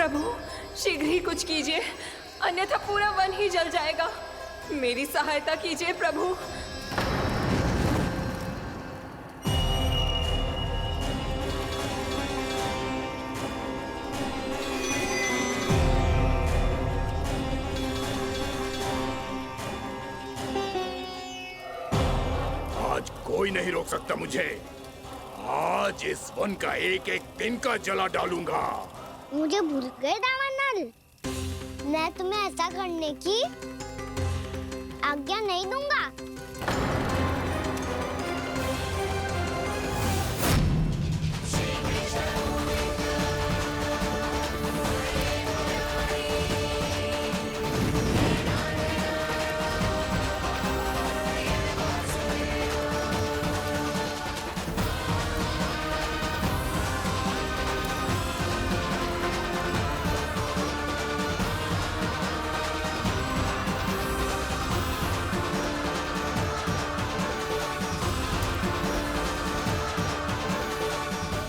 प्रभु शीघ्र ही कुछ कीजिए, अन्यथा पूरा वन ही जल जाएगा। मेरी सहायता कीजिए प्रभु। आज कोई नहीं रोक सकता मुझे। आज इस वन का एक एक दिन का जला डालूंगा। मुझे भूल गए दावानल, मैं तुम्हें ऐसा करने की आज्ञा नहीं दूंगा।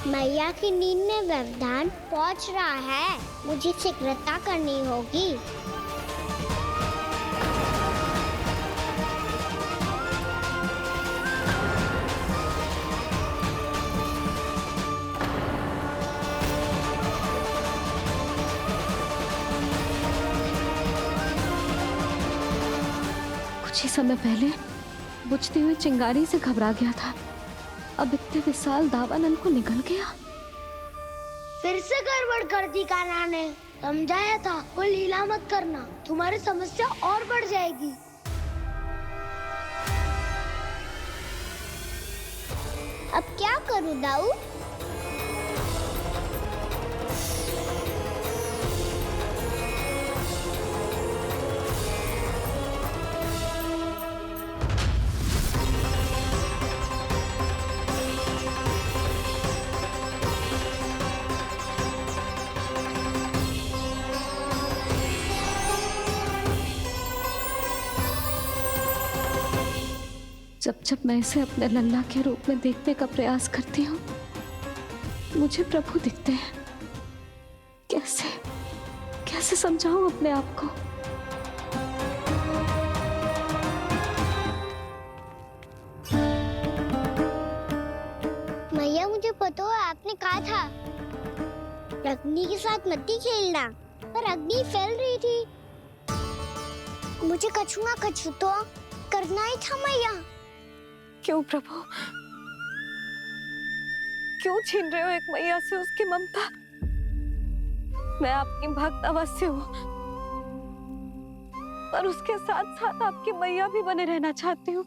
मैया की नींद में व्यवधान पहुंच रहा है, मुझे शीघ्रता करनी होगी। कुछ ही समय पहले बुझती हुई चिंगारी से घबरा गया था, अब इतने विशाल दावानल को निगल गया। फिर से गड़बड़ कर दी कान्हा ने। समझाया था कोई लीला मत करना, तुम्हारी समस्या और बढ़ जाएगी। अब क्या करूं दाऊ? जब जब मैं इसे अपने लल्ला के रूप में देखने का प्रयास करती हूँ, मुझे प्रभु दिखते हैं। कैसे कैसे समझाऊं अपने आप को? मैया मुझे पता है आपने कहा था अग्नि के साथ मत ही खेलना, पर अग्नि फैल रही थी। मुझे कछु ना कछु तो करना ही था मैया। क्यों प्रभु, क्यों छीन रहे हो एक मैया से उसकी ममता? मैं आपकी भक्त अवश्य हूँ, पर उसके साथ साथ आपकी मैया भी बने रहना चाहती हूँ।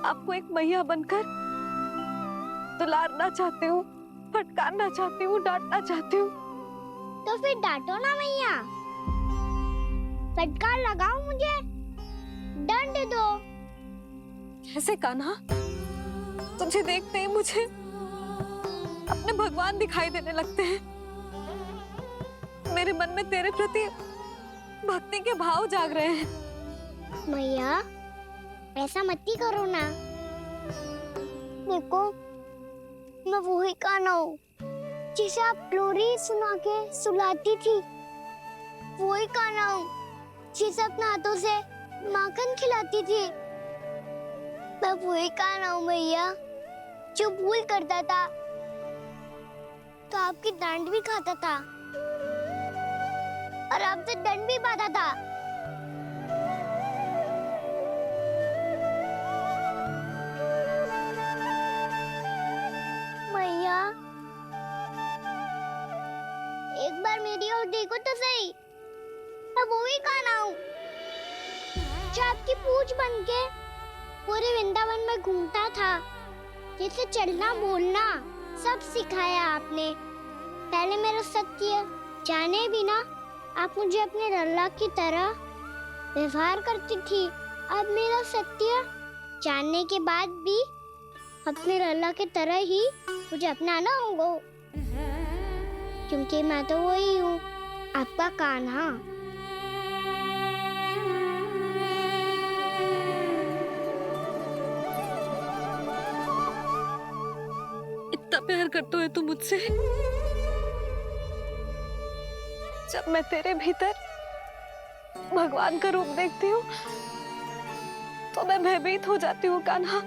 आपको एक मैया बनकर दुलारना चाहती हूँ, फटकारना चाहती हूँ, डांटना चाहती हूँ। तो फिर डांटो ना मैया, फटकार लगाओ, मुझे दंड दो। कैसे कान्हा? तुझे देखते ही मुझे अपने भगवान दिखाई देने लगते हैं। मेरे मन में तेरे प्रति भक्ति के भाव जाग रहे हैं। मैया ऐसा मत ही करो ना। देखो मैं वही कान्हा हूँ जिसे आप लोरी सुना के सुलाती थी। वही कान्हा हूँ जिसे अपने हाथों से माखन खिलाती थी। मैं वही कान्हा हूँ मैया जो भूल करता था तो आपकी डांट भी खाता था और आपसे दंड भी पाता था। मैया एक बार मेरी ओर देखो तो सही, मैं वही कान्हा हूँ जो आपकी पूछ बनके पूरे वृंदावन में घूमता था। जैसे चलना बोलना सब सिखाया आपने। पहले मेरा सत्य जाने बिना आप मुझे अपने लल्ला की तरह व्यवहार करती थी। अब मेरा सत्य जानने के बाद भी अपने लल्ला की तरह ही मुझे अपनाना होगा, क्योंकि मैं तो वही हूँ, आपका कान्हा। इतना प्यार करते हो तुम मुझसे, जब मैं तेरे भीतर भगवान का रूप देखती हूँ तो मैं भयभीत हो जाती हूँ कान्हा।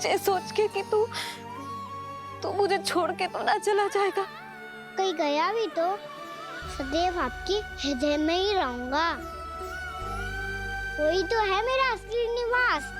ये सोच के कि तू मुझे छोड़ के तो ना चला जाएगा। कहीं गया भी तो सदैव आपके हृदय में ही रहूंगा। वही तो है मेरा असली निवास।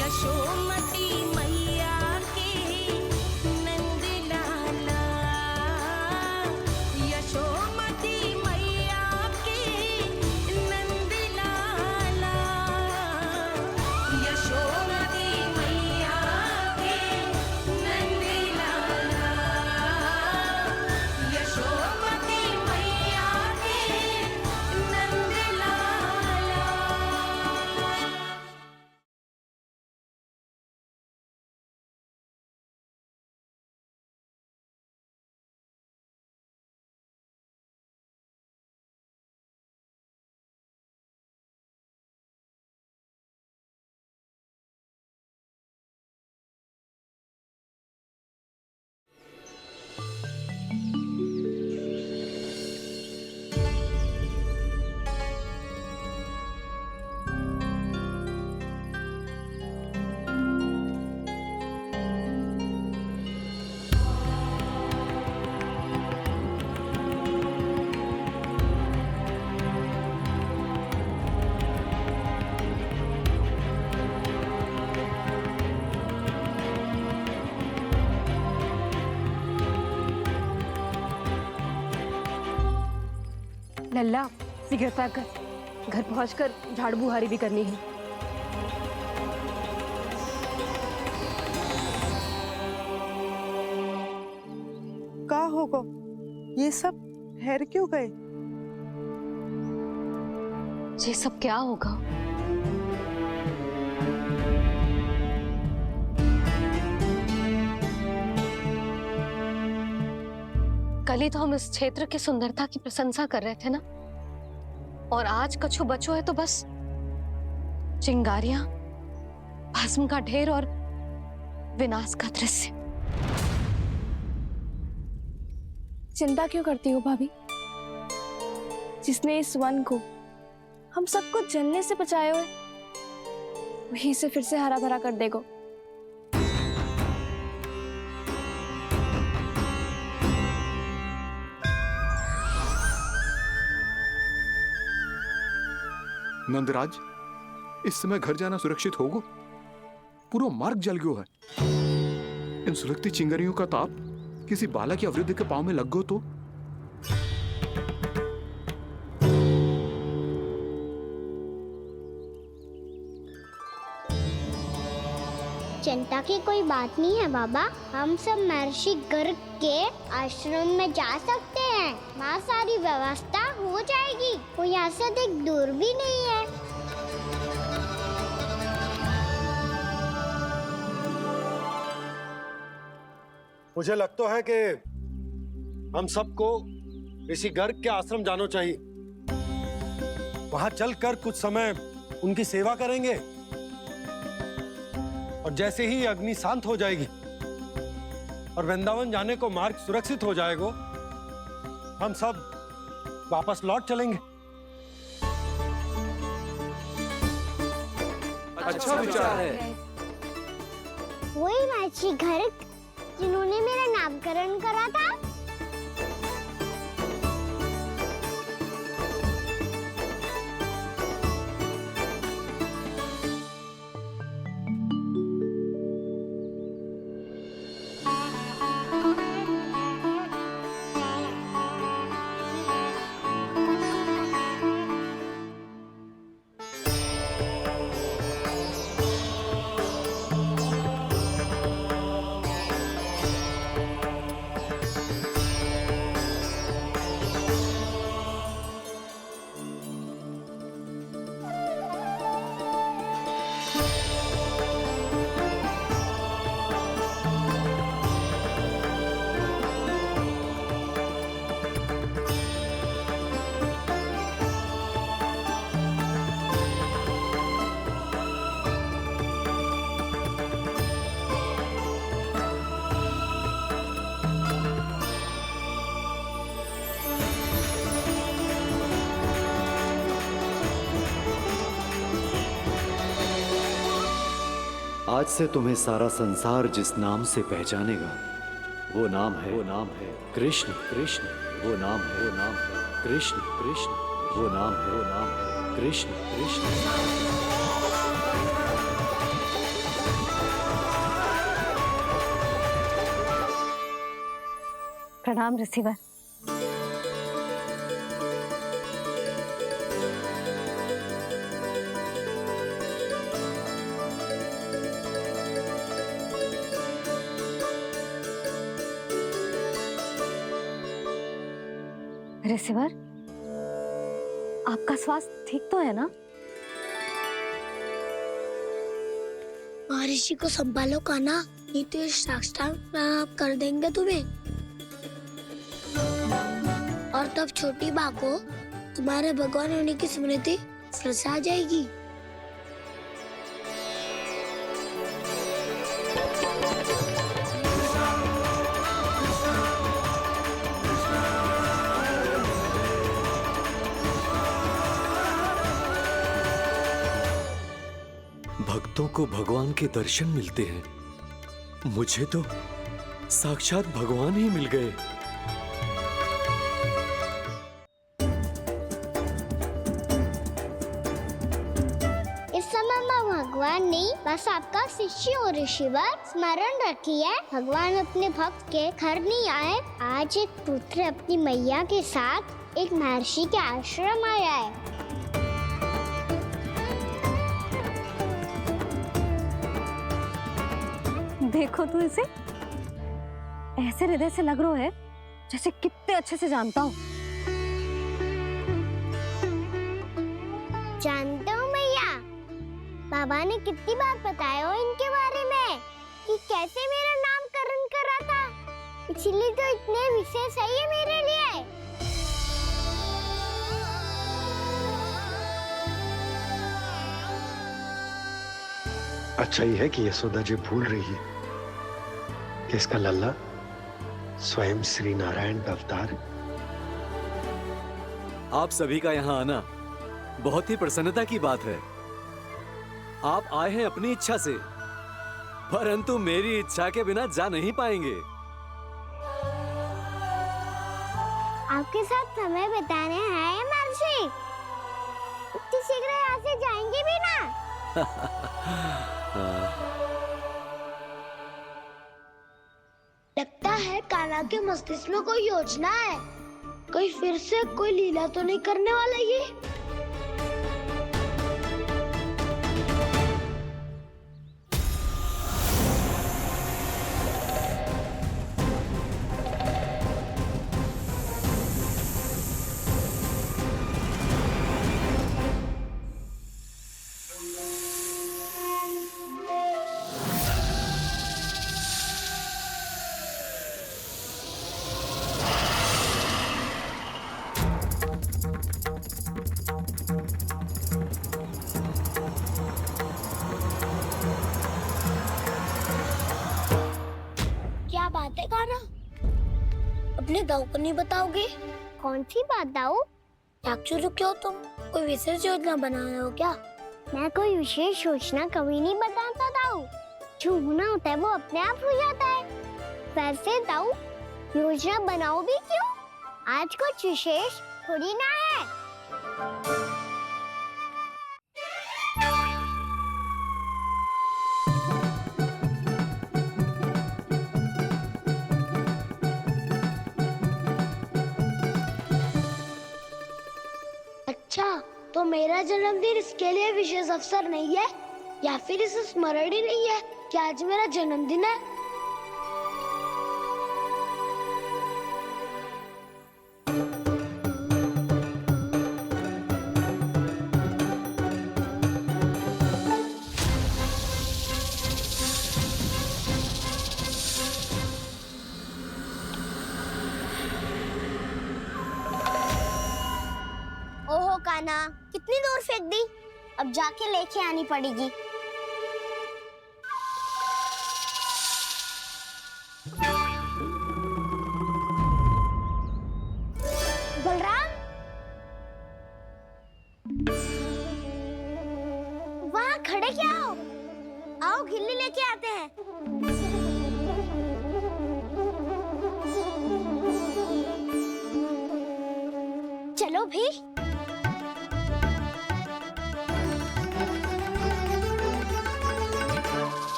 यशोमती मैया के नंद लाला, यशोमती मैया के नंद लाला, यशोमती मैया के नंद लाला, यशोमती मैया के नंद लाला। लल्ला सिगरेट पैक कर, घर पहुंचकर झाड़ू बुहारी भी करनी है। का होगा ये सब ठहर क्यों गए? ये सब क्या होगा? कल ही तो हम इस क्षेत्र की सुंदरता की प्रशंसा कर रहे थे ना, और आज कछु बचो है तो बस चिंगारियां, भस्म का ढेर और विनाश का दृश्य। चिंता क्यों करती हो भाभी? जिसने इस वन को हम सबको जलने से बचाए हुए, वही से फिर से हरा भरा कर देगा। नंदराज, इस समय घर जाना सुरक्षित होगा? पूरा मार्ग जल गयो है। इन सुलगती चिंगारियों का ताप किसी बालक या वृद्ध के पांव में लग गयो तो? चिंता की कोई बात नहीं है बाबा। हम सब महर्षि गर्ग के आश्रम में जा सकते हैं। वहाँ सारी व्यवस्था हो जाएगी। वो यहाँ से अधिक दूर भी नहीं है। मुझे लगता है कि हम सबको ऋषि गर्ग के आश्रम जाना चाहिए। वहां चलकर कुछ समय उनकी सेवा करेंगे, और जैसे ही अग्नि शांत हो जाएगी और वृंदावन जाने को मार्ग सुरक्षित हो जाएगा, हम सब वापस लौट चलेंगे। अच्छा विचार है। वही महर्षि गर्ग जिन्होंने मेरा नामकरण करा था। आज से तुम्हें सारा संसार जिस नाम से पहचानेगा वो नाम है कृष्ण। कृष्ण वो नाम है कृष्ण। कृष्ण वो नाम है कृष्ण। कृष्ण। प्रणाम रिसीवर। रिसीवर, आपका स्वास्थ्य ठीक तो है ना? महर्षि को संभालो कान्हा, नहीं तो ये साक्षात कर देंगे तुम्हें। और तब छोटी बा को तुम्हारे भगवान होने की स्मृति फिर से आ जाएगी। भक्तों को भगवान के दर्शन मिलते हैं, मुझे तो साक्षात भगवान ही मिल गए। इस समय मैं भगवान नहीं, बस आपका शिष्य हूँ ऋषिवर। स्मरण रखिए, भगवान अपने भक्त के घर नहीं आए। आज एक पुत्र अपनी मैया के साथ एक महर्षि के आश्रम आया है। देखो तू इसे, ऐसे हृदय से लग रहा है जैसे कितने अच्छे से जानता हूँ। जानते हो मैया, बाबा ने कितनी बार बताया हो इनके बारे में कि कैसे मेरा नामकरण करा था, इसीलिए तो इतने विशेष है ये मेरे लिए। अच्छा ही है कि यशोदा जी भूल रही है कि इसका लल्ला स्वयं श्री नारायण का अवतार। आप सभी का यहाँ आना बहुत ही प्रसन्नता की बात है। आप आए हैं अपनी इच्छा से, परंतु मेरी इच्छा के बिना जा नहीं पाएंगे। आपके साथ समय बिताने हैं महर्षि, इतनी शीघ्र यहाँ से जाएंगे भी ना? लगता है कान्हा के मस्तिष्क में कोई योजना है, कोई फिर से कोई लीला तो नहीं करने वाला ये। क्या बात है कान्हा, अपने दाऊ को नहीं बताओगे? कौन सी बात दाऊ? चाकचू क्यों तुम कोई विशेष योजना बना रहे हो क्या? मैं कोई विशेष योजना कभी नहीं बताता दाऊ, जो होना होता है वो अपने आप हो जाता है। वैसे दाऊ, योजना बनाओ भी क्यों? आज कुछ विशेष थोड़ी ना है। अच्छा, तो मेरा जन्मदिन इसके लिए विशेष अवसर नहीं है, या फिर इसे स्मरण ही नहीं है कि आज मेरा जन्मदिन है? ओहो कान्हा, कितनी दूर फेंक दी, अब जाके लेके आनी पड़ेगी। बलराम, वहाँ खड़े क्या हो? आओ जाओ खिल्ली लेके आते हैं। चलो भी।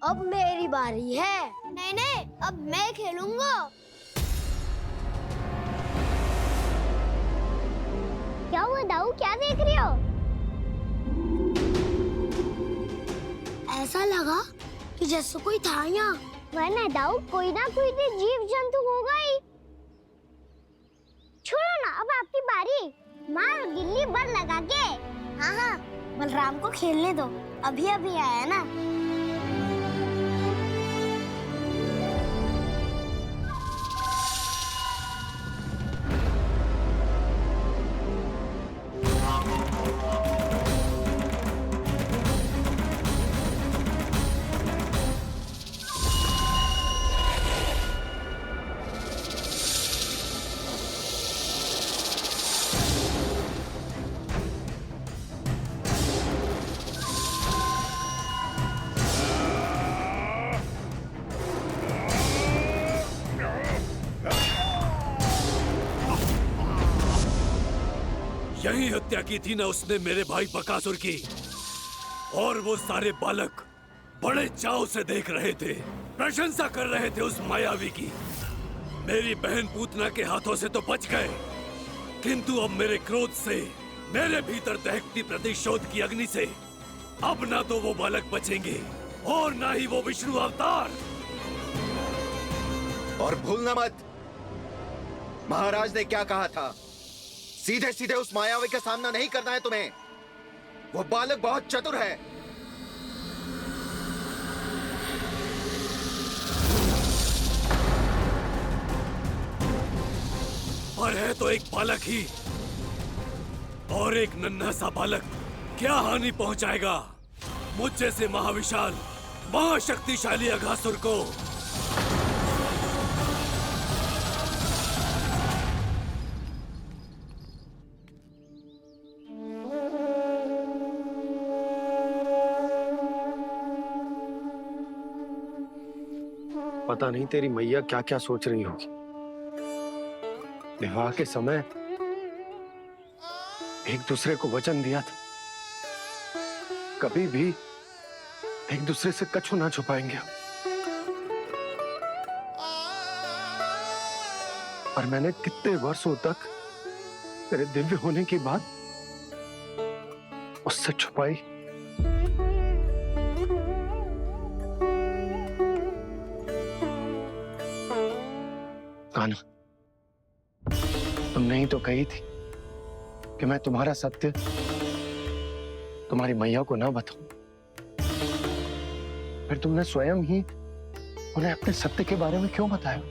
अब मेरी बारी है। नहीं नहीं, अब मैं खेलूंगा। क्या हुआ दाऊ, क्या देख रही हो? ऐसा लगा कि जैसे कोई था यहाँ। वरना दाऊ कोई ना कोई तो जीव जंतु होगा ही। छोड़ो ना, अब आपकी बारी। मार गिल्ली बर लगा के। हाँ हाँ, बलराम को खेलने दो, अभी अभी आया ना। यही हत्या की थी ना उसने मेरे भाई बकासुर की। और वो सारे बालक बड़े चाव से देख रहे थे, प्रशंसा कर रहे थे उस मायावी की। मेरी बहन पूतना के हाथों से तो बच गए, किंतु अब मेरे क्रोध से, मेरे भीतर दहकती प्रतिशोध की अग्नि से अब ना तो वो बालक बचेंगे और ना ही वो विष्णु अवतार। और भूलना मत, महाराज ने क्या कहा था। सीधे सीधे उस मायावी का सामना नहीं करना है तुम्हें। वो बालक बहुत चतुर है। पर है तो एक बालक ही, और एक नन्हा सा बालक क्या हानि पहुंचाएगा मुझ जैसे महाविशाल महाशक्तिशाली अघासुर को। पता नहीं तेरी मैया क्या क्या सोच रही होगी। विवाह के समय एक दूसरे को वचन दिया था, कभी भी एक दूसरे से कछु ना छुपाएंगे। और मैंने कितने वर्षों तक तेरे दिव्य होने की बात उससे छुपाई। कान्हा, तुमने ही तो कही थी कि मैं तुम्हारा सत्य तुम्हारी मैया को ना बताऊं। फिर तुमने स्वयं ही उन्हें अपने सत्य के बारे में क्यों बताया?